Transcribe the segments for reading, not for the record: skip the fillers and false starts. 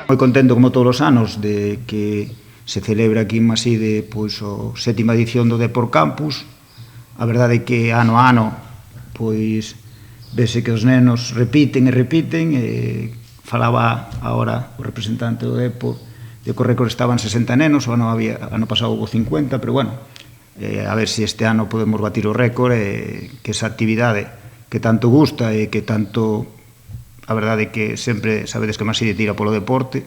Moi contento, como todos os anos, de que se celebra aquí en Maside pois, a 7ª edición do Depor Campus. A verdade é que ano a ano pois, vese que os nenos repiten e repiten. Falaba agora o representante do Depor de que o récord estaban 60 nenos, o ano pasado houve 50, pero bueno, a ver se este ano podemos batir o récord, que esa actividade que tanto gusta e que tanto... A verdade é que sempre sabedes que Maside tira polo deporte,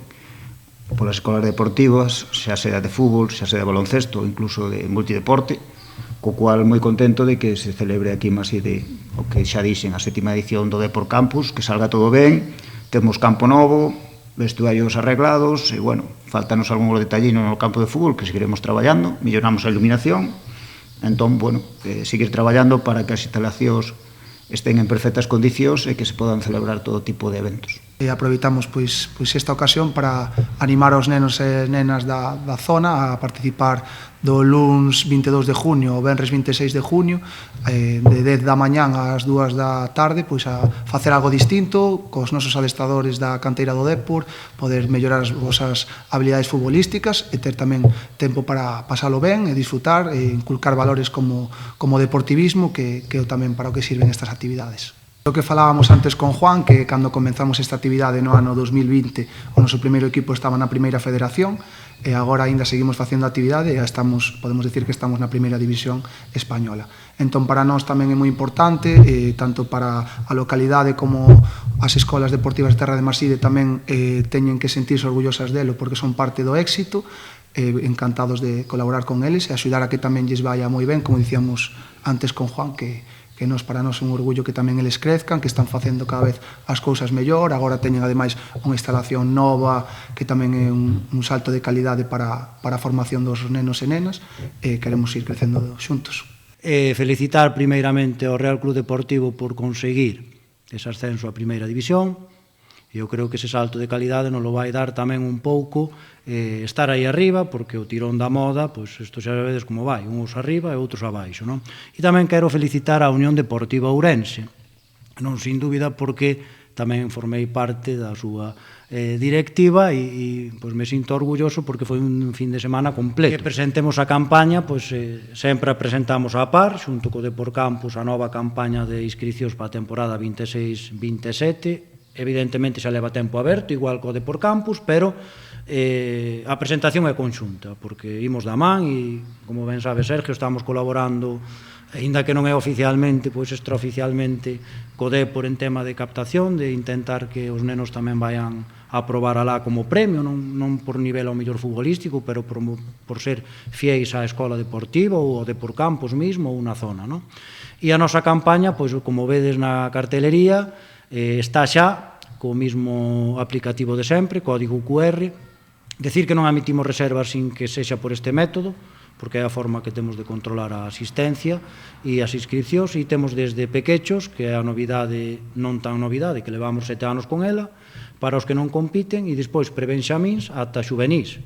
polas escolas deportivas, xa sea de fútbol, xa sea de baloncesto, incluso de multideporte, co cual moi contento de que se celebre aquí en Maside o que xa dixen, a 7ª edición do Depor Campus, que salga todo ben, temos campo novo, vestuarios arreglados, e, bueno, faltanos algún detallino no campo de fútbol, que seguiremos traballando, milloramos a iluminación, entón, bueno, seguir traballando para que as instalacións estén en perfectas condicións e que se podan celebrar todo tipo de eventos. Aproveitamos pois esta ocasión para animar aos nenos e nenas da zona a participar do luns 22 de junio ou venres 26 de junio, de 10 da mañán ás 2 da tarde, pois a facer algo distinto cos nosos adestradores da canteira do Depor, poder mellorar as vosas habilidades futbolísticas e ter tamén tempo para pasalo ben e disfrutar e inculcar valores como deportivismo, que é tamén para o que sirven estas actividades. O que falábamos antes con Juan, que cando comenzamos esta actividade no ano 2020, o noso primeiro equipo estaba na primeira federación, e agora aínda seguimos facendo actividade e podemos decir que estamos na primeira división española. Entón, para nós tamén é moi importante, tanto para a localidade como as escolas deportivas de Terra de Maside tamén teñen que sentirse orgullosas delo, porque son parte do éxito, encantados de colaborar con eles e axudar a que tamén lles vaya moi ben, como dicíamos antes con Juan, que para nós é un orgullo que tamén eles crezcan, que están facendo cada vez as cousas mellor. Agora teñen ademais unha instalación nova que tamén é un salto de calidade para a formación dos nenos e nenas, e queremos ir crecendo xuntos. Felicitar primeiramente ao Real Club Deportivo por conseguir ese ascenso á primeira división. Eu creo que ese salto de calidade nos lo vai dar tamén un pouco estar aí arriba, porque o tirón da moda, pois isto xa vedes como vai, uns arriba e outros abaixo, non? E tamén quero felicitar a Unión Deportiva Ourense, non sin dúbida porque tamén formei parte da súa directiva e pois me sinto orgulloso porque foi un fin de semana completo. Que presentemos a campaña, pois sempre a presentamos á par, xunto co Depor Campus, a nova campaña de inscricións para a temporada 26-27. Evidentemente xa leva tempo aberto, igual co Depor Campus, pero a presentación é conxunta, porque imos da man e, como ben sabe Sergio, estamos colaborando, aínda que non é oficialmente, pois extraoficialmente, co Depor en tema de captación, de intentar que os nenos tamén vayan a probar alá como premio, non por nivel ao mellor futbolístico, pero por ser fieis á escola deportiva ou ao Depor Campus mismo ou na zona, non? E a nosa campaña, pois como vedes na cartelería, está xa co mismo aplicativo de sempre, código QR. Decir que non admitimos reservas sin que sexa por este método, porque é a forma que temos de controlar a asistencia e as inscripcións, e temos desde pequechos, que é a novidade, non tan novidade, que levamos 7 anos con ela, para os que non compiten, e despois prebenxamíns ata xuvenís.